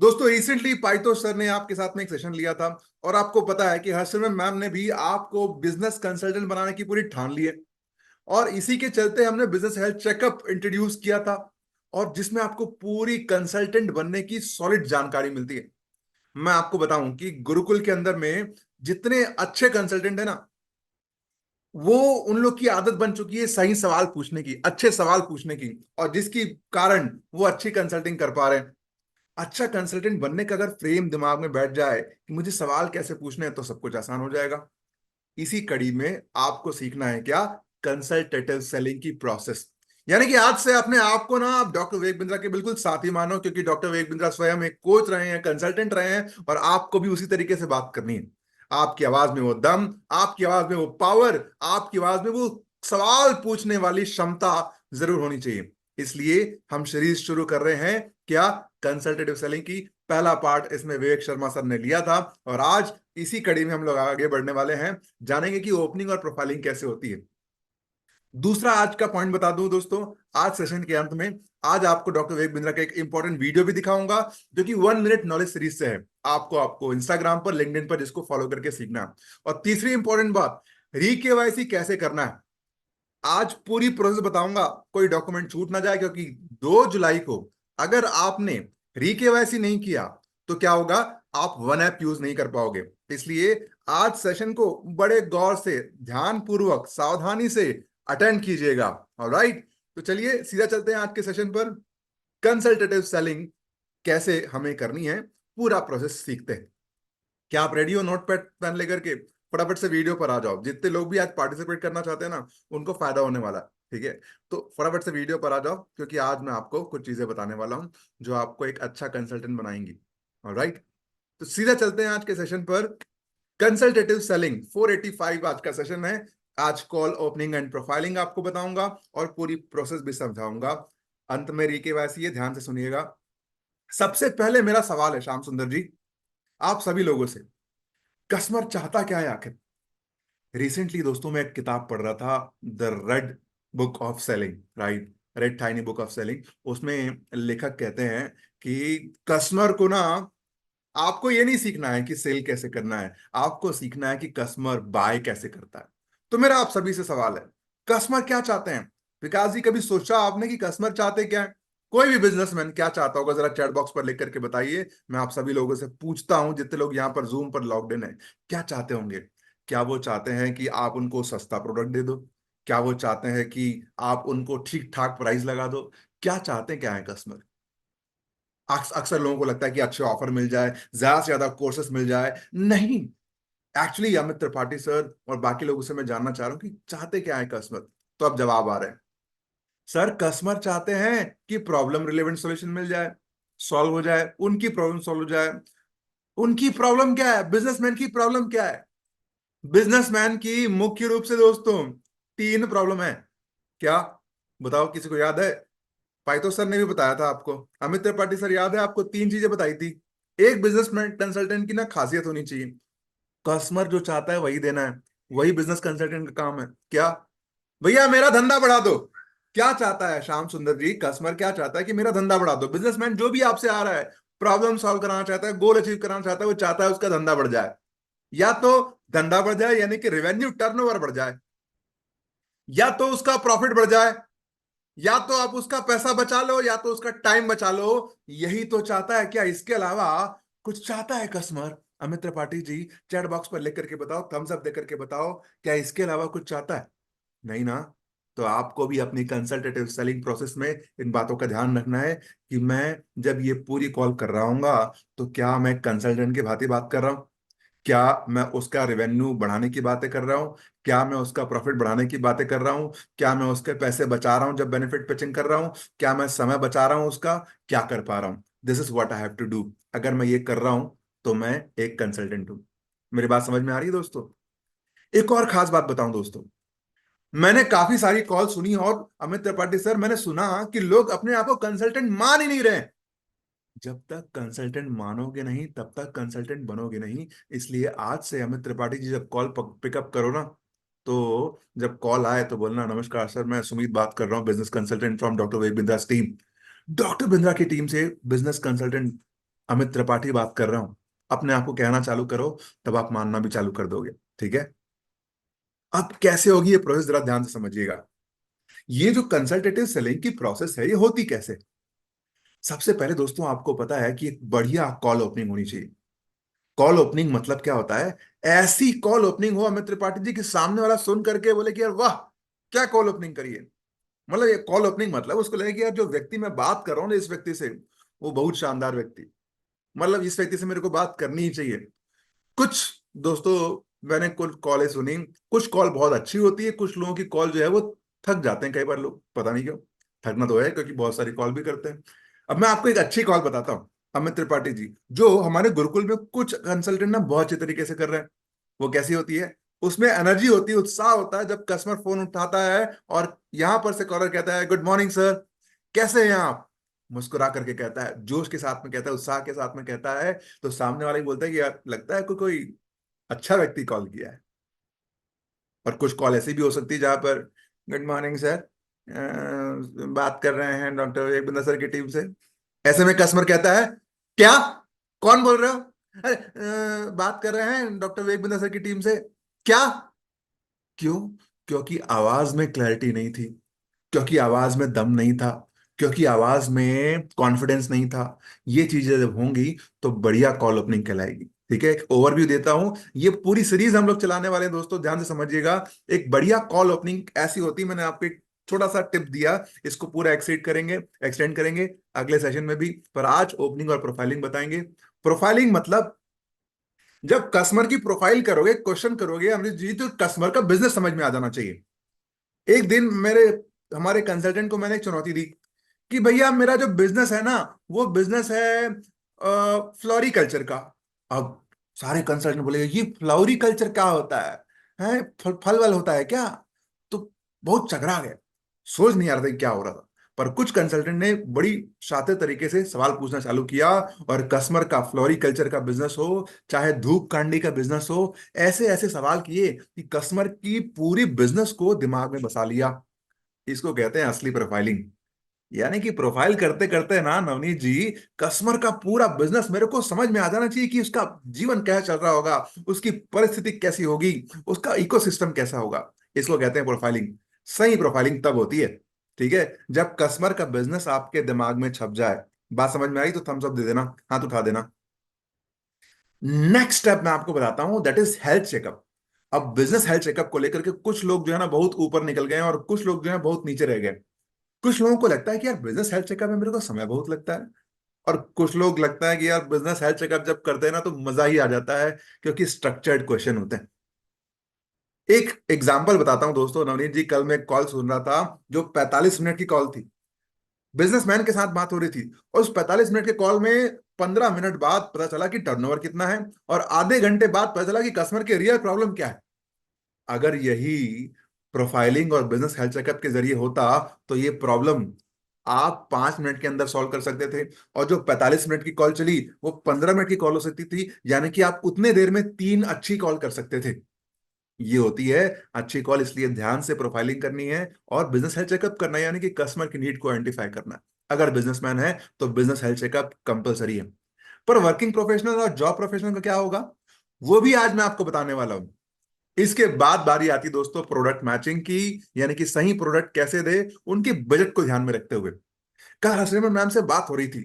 दोस्तों recently पाइथो sir ने आपके साथ में एक सेशन लिया था। और आपको पता है कि हर्षवर्धन मैम ने भी आपको बिजनेस कंसल्टेंट बनाने की पूरी ठान ली है। और इसी के चलते हमने बिजनेस हेल्थ चेकअप इंट्रोड्यूस किया था, और जिसमें आपको पूरी कंसल्टेंट बनने की सॉलिड जानकारी मिलती है। मैं आपको बताऊं कि गुरुकुल के अंदर में जितने अच्छे कंसल्टेंट है ना, वो उन लोग की आदत बन चुकी है सही सवाल पूछने की, अच्छे सवाल पूछने की, और जिसकी कारण वो अच्छी कंसल्टिंग कर पा रहे हैं। अच्छा कंसल्टेंट बनने का अगर फ्रेम दिमाग में बैठ जाए कि मुझे सवाल कैसे पूछने हैं, तो सब कुछ आसान हो जाएगा। इसी कड़ी में आपको सीखना है क्या? कंसल्टेटिव सेलिंग की प्रोसेस। यानी कि आज से अपने आप को ना आप डॉक्टर विवेक बिंद्रा के बिल्कुल साथी मानो, क्योंकि डॉक्टर विवेक बिंद्रा स्वयं एक कोच रहे हैं, कंसल्टेंट रहे हैं, और आपको भी उसी तरीके से बात करनी है। आपकी आवाज में वो दम, आपकी आवाज में वो पावर, आपकी आवाज में वो सवाल पूछने वाली क्षमता जरूर होनी चाहिए। इसलिए हम सीरीज शुरू कर रहे हैं क्या? कंसल्टेटिव सेलिंग की। पहला पार्ट इसमें विवेक शर्मा सर ने लिया था, और आज इसी कड़ी में हम लोग आगे बढ़ने वाले हैं, जानेंगे कि ओपनिंग और प्रोफाइलिंग कैसे होती है। दूसरा आज का पॉइंट बता दूं दोस्तों, आज सेशन के अंत में आज आपको डॉक्टर विवेक बिंद्रा का एक इंपॉर्टेंट वीडियो भी दिखाऊंगा, जो कि 1 मिनट नॉलेज सीरीज से है। आपको आपको इंस्टाग्राम पर, लिंक्डइन पर जिसको फॉलो करके सीखना है। और तीसरी इंपॉर्टेंट बात, री केवाईसी कैसे करना है, आज पूरी प्रोसेस बताऊंगा। कोई डॉक्यूमेंट छूट ना जाए, क्योंकि 2 जुलाई को अगर आपने री केवाईसी नहीं किया तो क्या होगा? आप वन ऐप यूज नहीं कर पाओगे। इसलिए आज सेशन को बड़े गौर से, ध्यान पूर्वक, सावधानी से अटेंड कीजिएगा। ऑलराइट, तो चलिए सीधा चलते हैं आज के सेशन पर। कंसल्टेटिव सेलिंग कैसे हमें करनी है, पूरा प्रोसेस सीखते हैं। क्या आप रेडी हो नोट पैड पेन लेकर के? फटाफट से वीडियो पर आ जाओ। जितने लोग भी आज पार्टिसिपेट करना चाहते हैं ना, उनको फायदा होने वाला है। ठीक है, तो फटाफट से वीडियो पर आ जाओ, क्योंकि आज मैं आपको कुछ चीजें बताने वाला हूं जो आपको एक अच्छा कंसल्टेंट बनाएंगी। ऑलराइट, तो सीधा चलते हैं आज के सेशन पर। कंसल्टेटिव सेलिंग 485 आज का सेशन है। आज कॉल ओपनिंग एंड प्रोफाइलिंग आपको बताऊंगा, और पूरी प्रोसेस भी समझाऊंगा। अंत में रीकेवाईसी है, ध्यान से सुनिएगा। सबसे पहले मेरा सवाल है श्याम सुंदर जी, आप सभी लोगों से, कस्टमर चाहता क्या है आखिर? रिसेंटली दोस्तों मैं एक किताब पढ़ रहा था, the red book of selling, right, red tiny book of selling. उसमें लेखक कहते हैं कि कस्टमर को ना, आपको ये नहीं सीखना है कि सेल कैसे करना है, आपको सीखना है कि कस्टमर बाय कैसे करता है। तो मेरा आप सभी से सवाल है, कस्टमर क्या चाहते हैं? विकास जी, कभी सोचा आपने कि कस्टमर चाहते क्या है? कोई भी बिजनेसमैन क्या चाहता होगा, जरा चैट बॉक्स पर लिख करके बताइए। मैं आप सभी लोगों से पूछता हूं, जितने लोग यहाँ पर जूम पर लॉग्ड इन है, क्या चाहते होंगे? क्या वो चाहते हैं कि आप उनको सस्ता प्रोडक्ट दे दो? क्या वो चाहते हैं कि आप उनको ठीक ठाक प्राइस लगा दो? क्या चाहते हैं, क्या है कस्टमर? अक्सर लोगों को लगता है कि अच्छे ऑफर मिल जाए, ज्यादा से ज्यादा कोर्सेस मिल जाए। नहीं, एक्चुअली अमित त्रिपाठी सर और बाकी लोगों से मैं जानना चाह रहा हूं कि चाहते क्या है कस्टमर। तो अब जवाब आ रहे हैं। सर कस्टमर चाहते हैं कि प्रॉब्लम रिलेवेंट सॉल्यूशन मिल जाए, सॉल्व हो जाए, उनकी प्रॉब्लम सॉल्व हो जाए। उनकी प्रॉब्लम क्या है? बिजनेसमैन की प्रॉब्लम क्या है? बिजनेसमैन की मुख्य रूप से दोस्तों 3 प्रॉब्लम है। क्या? बताओ, किसी को याद है? पाइथो सर ने भी बताया था आपको, अमित त्रिपाठी सर याद है आपको? 3 चीजें बताई थी। एक बिजनेसमैन कंसल्टेंट की ना खासियत होनी चाहिए, कस्टमर जो चाहता है वही देना है। वही बिजनेस कंसल्टेंट का काम है। क्या? भैया मेरा धंधा बढ़ा दो। क्या चाहता है श्याम सुंदर जी? कस्टमर क्या चाहता है कि मेरा धंधा बढ़ा दो। बिजनेसमैन जो भी आपसे आ रहा है, प्रॉब्लम सॉल्व कराना चाहता है, गोल अचीव कराना चाहता है, वो चाहता है उसका धंधा बढ़ जाए। या तो धंधा बढ़ जाए, यानी कि रेवेन्यू टर्नओवर बढ़ जाए, या तो उसका प्रॉफिट बढ़ जाए, या तो आप उसका पैसा बचा लो, या तो उसका टाइम बचा लो। यही तो चाहता है। क्या इसके अलावा कुछ चाहता है customer? Amit Tripathi ji, chat box पर लिख करके बताओ, थम्स अप दे करके बताओ, क्या इसके अलावा कुछ चाहता है? नहीं ना। तो आपको भी अपनी कंसल्टेटिव सेलिंग प्रोसेस में इन बातों का ध्यान रखना है कि मैं जब ये पूरी कॉल कर रहा हूंगा, तो क्या मैं कंसल्टेंट की भांति बात कर रहा हूं? क्या मैं उसका रेवेन्यू बढ़ाने की बातें कर रहा हूँ? क्या मैं उसका प्रॉफिट बढ़ाने की बातें कर रहा हूँ? क्या मैं उसके पैसे बचा रहा हूँ जब बेनिफिट पिचिंग कर रहा हूँ? क्या मैं समय बचा रहा हूँ उसका? क्या कर पा रहा हूँ? This is what I have to do. अगर मैं ये कर रहा हूं तो मैं एक कंसल्टेंट हूं। मेरी बात समझ में आ रही है दोस्तों? एक और खास बात बताऊं दोस्तों, मैंने काफी सारी कॉल सुनी, और अमित त्रिपाठी सर, मैंने सुना कि लोग अपने आप को कंसल्टेंट मान ही नहीं रहे। जब तक कंसल्टेंट मानोगे नहीं, तब तक कंसल्टेंट बनोगे नहीं। इसलिए आज से अमित त्रिपाठी जी, जब कॉल पिकअप करो ना, तो जब कॉल आए तो बोलना, नमस्कार सर, मैं सुमित बात कर रहा हूँ, business consultant from doctor Ved Bindra's team. Doctor Bindra की टीम से बिजनेस कंसल्टेंट अमित त्रिपाठी बात कर रहा हूं, अपने आप को कहना चालू करो, तब आप मानना भी चालू कर दोगे। ठीक है। अब कैसे होगी ये प्रोसेस, जरा ध्यान से समझिएगा। ये जो कंसल्टेटिव सेलिंग की प्रोसेस है, ये होती कैसे? सबसे पहले दोस्तों, आपको पता है कि एक बढ़िया कॉल ओपनिंग होनी चाहिए। कॉल ओपनिंग मतलब क्या होता है? ऐसी कॉल ओपनिंग हो अमित त्रिपाठी जी कि सामने वाला सुन करके बोले कि यार वाह, क्या कॉल ओपनिंग करिए। मतलब ये कॉल ओपनिंग मतलब उसको लगे कि यार जो व्यक्ति मैं बात कर रहा हूं ना, इस व्यक्ति से, वो बहुत शानदार व्यक्ति, मतलब इस व्यक्ति से मेरे को बात करनी ही चाहिए। कुछ दोस्तों, मैंने कुछ कॉलें सुनी, कुछ कॉल बहुत अच्छी होती है, कुछ लोगों की कॉल जो है वो थक जाते हैं कई बार लोग, पता नहीं क्यों। थकना तो है क्योंकि बहुत सारी कॉल भी करते हैं। अब मैं आपको एक अच्छी कॉल बताता हूँ, अमित त्रिपाठी जी, जो हमारे गुरुकुल में कुछ कंसल्टेंट ना बहुत अच्छे तरीके से कर रहे हैं। वो कैसी होती है? उसमें एनर्जी होती है, उत्साह होता है जब कस्टमर फोन उठाता है और यहां पर से कॉलर कहता है गुड मॉर्निंग सर, कैसे हैं आप, मुस्कुरा करके कहता है, जोश के साथ में कहता है, उत्साह के साथ में कहता है। तो सामने वाला ही बोलता है कि यार लगता है कोई कोई अच्छा व्यक्ति कॉल किया है। और कुछ कॉल ऐसी भी हो सकती है जहां पर गुड मॉर्निंग सर, बात कर रहे हैं डॉक्टर एक बंदा सर की टीम से। ऐसे में कस्टमर कहता है क्या, कौन बोल रहे हो? अरे बात कर रहे हैं डॉक्टर वेग बिंदा सर की टीम से। क्या? क्यों? क्योंकि आवाज में क्लैरिटी नहीं थी, क्योंकि आवाज में दम नहीं था, क्योंकि आवाज में कॉन्फिडेंस नहीं था। ये चीजें जब होंगी तो बढ़िया कॉल ओपनिंग कहलाएगी। ठीक है, एक ओवरव्यू देता हूं, ये पूरी सीरीज हम लोग चलाने वाले हैं दोस्तों, ध्यान से समझिएगा। एक बढ़िया कॉल ओपनिंग ऐसी होती है, मैंने आपको एक छोटा सा टिप दिया, इसको पूरा एक्सटेंड करेंगे अगले सेशन में भी, पर आज ओपनिंग और प्रोफाइलिंग बताएंगे। प्रोफाइलिंग मतलब जब कस्टमर की प्रोफाइल करोगे, क्वेश्चन करोगे अमरीश जी, तो कस्टमर का बिजनेस समझ में आ जाना चाहिए। एक दिन मेरे हमारे कंसल्टेंट को मैंने एक चुनौती दी कि भैया मेरा जो बिजनेस है ना, वो बिजनेस है फ्लोरिकल्चर का। अब सारे कंसल्टेंट बोले ये फ्लोरिकल्चर क्या होता है फल वल होता है क्या? तो बहुत चकरा गए, सोच नहीं आ रहा था कि क्या हो रहा था। पर कुछ कंसल्टेंट ने बड़ी शातिर तरीके से सवाल पूछना चालू किया, और कस्टमर का फ्लोरिकल्चर का बिजनेस हो, चाहे धूप कांडी का बिजनेस हो, ऐसे ऐसे सवाल किए कि कस्टमर की पूरी बिजनेस को दिमाग में बसा लिया। इसको कहते हैं असली प्रोफाइलिंग। यानी कि प्रोफाइल करते करते ना नवनीत जी, कस्टमर का पूरा बिजनेस मेरे को समझ में आ जाना चाहिए कि उसका जीवन कैसा चल रहा होगा, उसकी परिस्थिति कैसी होगी, उसका इकोसिस्टम कैसा होगा। इसको कहते हैं प्रोफाइलिंग। सही प्रोफाइलिंग तब होती है, ठीक है, जब कस्टमर का बिजनेस आपके दिमाग में छप जाए। बात समझ में आई तो थम्स अप दे देना, हाथ उठा देना। नेक्स्ट स्टेप मैं आपको बताता हूं, दैट इज हेल्थ चेकअप। अब बिजनेस हेल्थ चेकअप को लेकर के कुछ लोग जो है ना बहुत ऊपर निकल गए हैं, और कुछ लोग जो है बहुत नीचे रह गए। कुछ लोगों को लगता है कि यार बिजनेस हेल्थ चेकअप में मेरे को समय बहुत लगता है, और कुछ लोग लगता है कि यार बिजनेस हेल्थ चेकअप जब करते हैं ना तो मजा ही आ जाता है, क्योंकि स्ट्रक्चर्ड क्वेश्चन होते हैं। एक एग्जांपल बताता हूं दोस्तों, नवनीत जी, कल मैं एक कॉल सुन रहा था जो 45 मिनट की कॉल थी। बिजनेसमैन के साथ बात हो रही थी, और उस 45 मिनट के कॉल में 15 मिनट बाद पता चला कि टर्नओवर कितना है, और आधे घंटे बाद पता चला कि कस्टमर की रियल प्रॉब्लम क्या है। अगर यही प्रोफाइलिंग और बिजनेस हेल्थ चेकअप के जरिए होता, तो ये प्रॉब्लम आप 5 मिनट के अंदर सॉल्व कर सकते थे, और जो 45 मिनट की कॉल चली वो 15 मिनट की कॉल हो सकती थी, यानी कि आप उतने देर में 3 अच्छी कॉल कर सकते थे। ये होती है अच्छी कॉल, इसलिए ध्यान से प्रोफाइलिंग करनी है और बिजनेस हेल्थ चेकअप करना है, यानी कि कस्टमर की नीड को आइडेंटिफाई करना है। अगर बिजनेसमैन है तो बिजनेस हेल्थ चेकअप कंपलसरी है। पर वर्किंग प्रोफेशनल और जॉब प्रोफेशनल का क्या होगा, वो भी आज मैं आपको बताने वाला हूं। इसके बाद बारी आती दोस्तों प्रोडक्ट मैचिंग की, यानी कि सही प्रोडक्ट कैसे दे, उनके बजट को ध्यान में रखते हुए। कल हंसने में मैम से बात हो रही थी,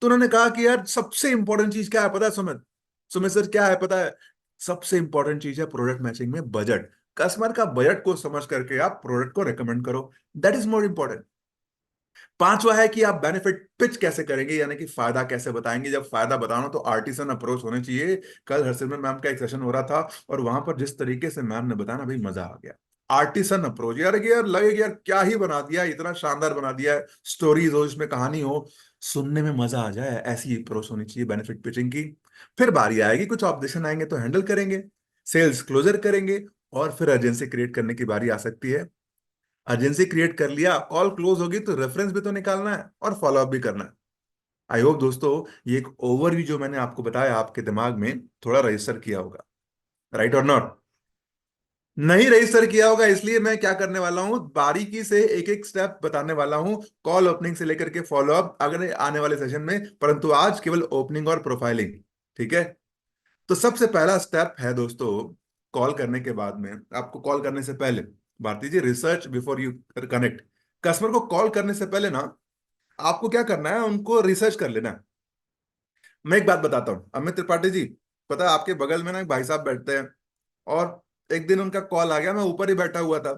तो उन्होंने कहा कि यार सबसे इंपॉर्टेंट चीज क्या है पता है सुमित? सुमित सर क्या है पता है? सबसे इंपॉर्टेंट चीज है प्रोडक्ट मैचिंग में बजट। कस्टमर का बजट को समझ करके आप प्रोडक्ट को रेकमेंड करो, दैट इज मोर इंपॉर्टेंट। पांचवा है कि आप बेनिफिट पिच कैसे करेंगे, यानी कि फायदा कैसे बताएंगे। जब फायदा बताना तो आर्टिसन अप्रोच होने चाहिए। कल हरसिमरन मैम का एक सेशन हो रहा था, और वहां पर जिस तरीके से मैम ने बताया ना भाई, मजा आ गया। आर्टिसन अप्रोच, यार कि यार लगे कि यार क्या ही बना दिया, इतना शानदार बना दिया है, स्टोरीज हो इसमें, कहानी हो, सुनने में मजा आ जाए, ऐसी अप्रोच होनी चाहिए बेनिफिट पिचिंग की। फिर बारी आएगी, कुछ ऑब्जेक्शन आएंगे तो हैंडल करेंगे, सेल्स क्लोजर करेंगे, और फिर अर्जेंसी क्रिएट करने की बारी आ सकती है। अर्जेंसी क्रिएट कर लिया, कॉल क्लोज होगी तो रेफरेंस भी तो निकालना है और फॉलोअप भी करना है। आई होप दोस्तों ये एक ओवरव्यू जो मैंने आपको बताया आपके दिमाग में थोड़ा रजिस्टर किया होगा, राइट और नॉट? नहीं रजिस्टर किया होगा, इसलिए मैं क्या करने वाला हूं, बारीकी से एक एक स्टेप बताने वाला हूं, कॉल ओपनिंग से लेकर के फॉलो अप अगले आने वाले सेशन में, परंतु आज केवल ओपनिंग और प्रोफाइलिंग। ठीक है। तो सबसे पहला स्टेप है दोस्तों, कॉल करने के बाद में, आपको कॉल करने से पहले, Bharti ji, research before you connect. Customer को कॉल करने से पहले ना आपको क्या करना है, उनको रिसर्च कर लेना है। मैं एक बात बताता हूँ अमित त्रिपाठी जी, पता है आपके बगल में ना एक भाई साहब बैठते हैं, और एक दिन उनका कॉल आ गया, मैं ऊपर ही बैठा हुआ था,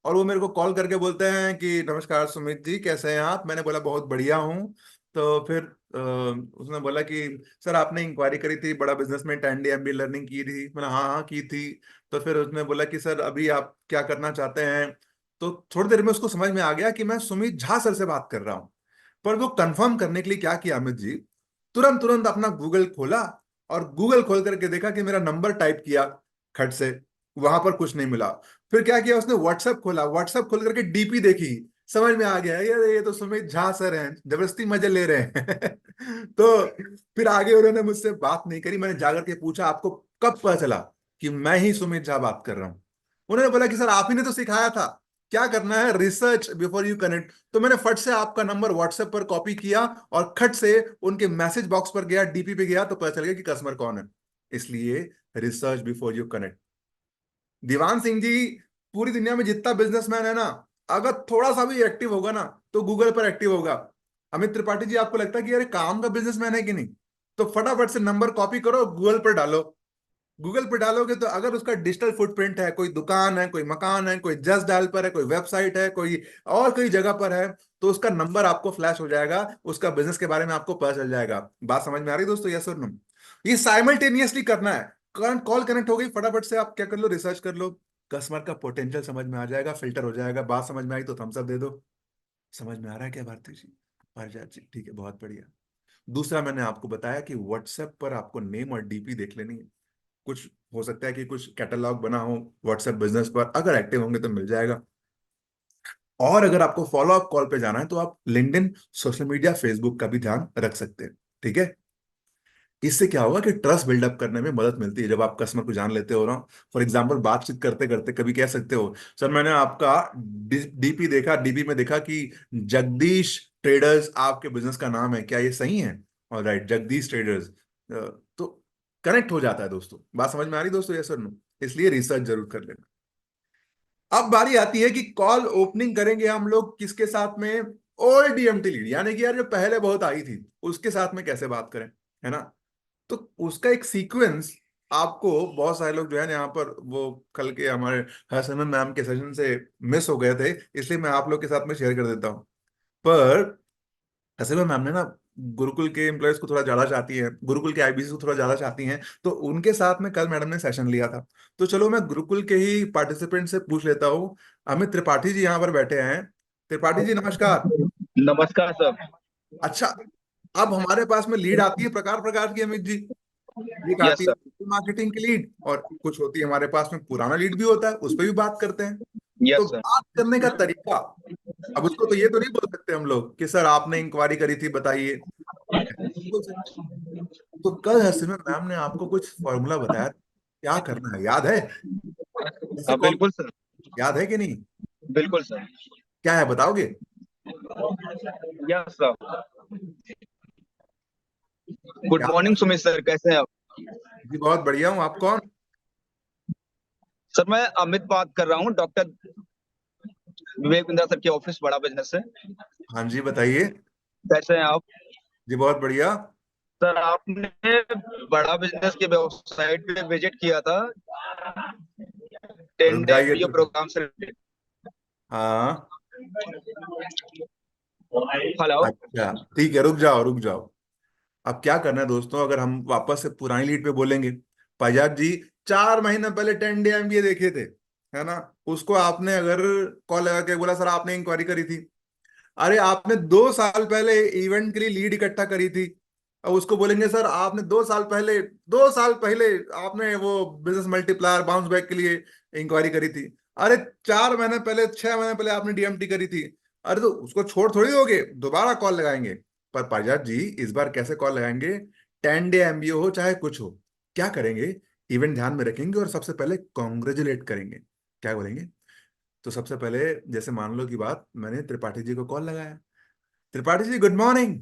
और वो मेरे को कॉल करके बोलते हैं कि नमस्कार सुमित जी, कैसे हैं आप। मैंने बोला बहुत बढ़िया हूँ। तो फिर उसने बोला कि सर आपने इंक्वायरी करी थी, बड़ा बिजनेस में 10 day MBA लर्निंग की थी। मैंने हाँ हाँ की थी। तो फिर उसने बोला कि सर अभी आप क्या करना चाहते हैं। तो थोड़ी देर में उसको समझ में आ गया कि मैं सुमित झा सर से बात कर रहा हूँ। पर वो कंफर्म करने के लिए क्या किया अमित जी, तुरंत तुरंत अपना गूगल खोला, और गूगल खोल करके देखा कि मेरा नंबर टाइप किया खट से, वहां पर कुछ नहीं मिला। फिर क्या किया उसने, व्हाट्सएप खोला, व्हाट्सएप खोल करके डीपी देखी, समझ में आ गया यार ये तो सुमित झा सर हैं, जबरदस्ती मजे ले रहे हैं। तो फिर आगे उन्होंने मुझसे बात नहीं करी, मैंने जाकर के पूछा आपको कब पता चला कि मैं ही सुमित झा बात कर रहा हूँ। उन्होंने बोला कि सर आप ही ने तो सिखाया था, क्या करना है, रिसर्च बिफोर यू कनेक्ट। तो मैंने फट से आपका नंबर व्हाट्सएप पर कॉपी किया, और खट से उनके मैसेज बॉक्स पर गया, डीपी पे गया, तो पता चल गया कि कस्टमर कौन है। इसलिए research before you connect. Diwan Singh ji, पूरी दुनिया में जितना बिजनेसमैन है ना, अगर थोड़ा सा भी एक्टिव होगा ना तो गूगल पर एक्टिव होगा। अमित त्रिपाठी जी, आपको लगता है कि यार ये काम का बिजनेसमैन है कि नहीं, तो फटाफट से नंबर कॉपी करो, गूगल पर डालो। गूगल पे डालोगे तो अगर उसका डिजिटल फुटप्रिंट है, कोई दुकान है, कोई मकान है, कोई जस्ट डायल पर है, कोई वेबसाइट है, कोई और कोई जगह पर है, तो उसका नंबर आपको फ्लैश हो जाएगा, उसका बिजनेस के बारे में आपको पता चल जाएगा। बात समझ में आ रही है दोस्तों, यस और नो। ये साइमल्टेनियसली करना है। करंट कॉल कनेक्ट हो गई, फटाफट से आप क्या कर लो, रिसर्च कर लो, कस्टमर का पोटेंशियल समझ में आ जाएगा, फिल्टर हो जाएगा। बात समझ में आई तो थम्स अप दे दो। समझ में आ रहा है क्या भारती जी, पारिजात जी? ठीक है, बहुत बढ़िया। दूसरा, मैंने आपको बताया कि व्हाट्सएप पर आपको नेम और डीपी देख लेनी है। कुछ हो सकता है कि कुछ कैटलॉग बना हो व्हाट्सएप बिजनेस पर, अगर एक्टिव होंगे तो मिल जाएगा। और अगर आपको फॉलो अप कॉल पे जाना है तो आप लिंक्डइन, सोशल मीडिया, फेसबुक का भी ध्यान रख सकते हैं। ठीक है। इससे क्या होगा कि ट्रस्ट बिल्डअप करने में मदद मिलती है, जब आप कस्टमर को जान लेते हो ना। फॉर एग्जांपल, बातचीत करते करते कभी कह सकते हो, सर मैंने आपका डीपी देखा, डीपी में देखा कि जगदीश ट्रेडर्स आपके बिजनेस का नाम है, क्या ये सही है? और राइट, जगदीश ट्रेडर्स। तो कनेक्ट हो जाता है दोस्तों। बात समझ में आ रही दोस्तों, यस सर नो? इसलिए रिसर्च जरूर कर लेना। अब बारी आती है कि कॉल ओपनिंग करेंगे हम लोग किसके साथ में, ओल्ड डीएमटी लीड, यानी कि यार जो पहले बहुत आई थी, उसके साथ में कैसे बात करें, है ना। तो उसका एक सीक्वेंस आपको, बहुत सारे लोग जो है ना यहाँ पर, वो कल के हमारे हरसिमरन मैम के सेशन से मिस हो गए थे, इसलिए मैं आप लोग के साथ में शेयर कर देता हूँ। पर हरसिमरन मैम ने ना गुरुकुल के एम्प्लॉयज को थोड़ा ज्यादा चाहती है, गुरुकुल के आईबीसी को थोड़ा ज्यादा चाहती हैं, तो उनके साथ में कल मैडम ने सेशन लिया था। तो चलो मैं गुरुकुल के ही पार्टिसिपेंट से पूछ लेता हूँ। अमित त्रिपाठी जी यहाँ पर बैठे हैं। त्रिपाठी जी नमस्कार। नमस्कार सर। अच्छा, अब हमारे पास में लीड आती है प्रकार प्रकार की अमित जी। एक आती यस है सर। मार्केटिंग की लीड, और कुछ होती है हमारे पास में पुराना लीड भी होता है, उस पर भी बात करते हैं। तो यस सर। बात करने का तरीका, अब उसको तो ये तो नहीं बोल सकते हम लोग कि सर आपने इंक्वायरी करी थी बताइए, बोल सकते। तो कल हसीना मैम ने आपको कुछ फॉर्मूला बताया, क्या करना है, याद है? कैसे हाँ कॉल, बिल्कुल सर। याद है कि नहीं? बिल्कुल सर। क्या है बताओगे? Yes sir. गुड क्या? मॉर्निंग सुमित सर, कैसे हैं आप? जी बहुत बढ़िया हूँ, आप कौन? सर मैं अमित बात कर रहा हूँ, डॉक्टर विवेक बिंद्रा सर के ऑफिस बड़ा बिजनेस से। हाँ जी बताइए। कैसे हैं आप? जी बहुत बढ़िया। सर आपने बड़ा बिजनेस की वेबसाइट पे विजिट किया था, रुक 10 डे जाइए एमबीए रुक। प्रोग्राम से related। हाँ। हेलो। अच्छा ठीक है, रुक जाओ रुक जाओ। अब क्या करना है दोस्तों, अगर हम वापस से पुरानी लीड पे बोलेंगे, पायजाब जी 4 महीने पहले 10 day MBA देखे थे, है ना, उसको आपने अगर कॉल लगा के बोला सर आपने इंक्वायरी करी थी, अरे आपने 2 साल पहले इवेंट के लिए लीड इकट्ठा करी थी, अब उसको बोलेंगे सर आपने 2 साल पहले आपने वो बिजनेस मल्टीप्लायर बाउंस बैक के लिए इंक्वायरी करी थी। अरे 4 महीने पहले, 6 महीने पहले आपने डीएमटी करी थी। अरे तो उसको छोड़ थोड़ी दोगे, दोबारा कॉल लगाएंगे। पर पारिजात जी इस बार कैसे कॉल लगाएंगे, 10 day MBA हो चाहे कुछ हो, क्या करेंगे, इवेंट ध्यान में रखेंगे और सबसे पहले कॉन्ग्रेचुलेट करेंगे। क्या बोलेंगे? तो सबसे पहले जैसे मान लो की बात, मैंने त्रिपाठी जी को कॉल लगाया। त्रिपाठी जी गुड मॉर्निंग,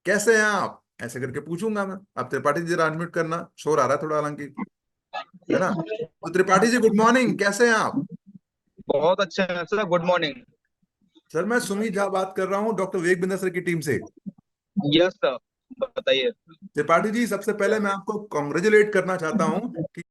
कैसे हैं आप, ऐसे करके पूछूंगा मैं। अब त्रिपाठी जी जरा अनम्यूट करना, शोर आ रहा है थोड़ा हालांकि, है ना? तो त्रिपाठी जी गुड मॉर्निंग, कैसे हैं आप? बहुत अच्छे हैं सर, गुड मॉर्निंग। सर मैं सुमित झा बात कर रहा हूँ डॉक्टर विवेक बिंद्रा सर की टीम से। यस सर, बताइए। त्रिपाठी जी सबसे पहले मैं आपको कॉन्ग्रेचुलेट करना चाहता हूँ कि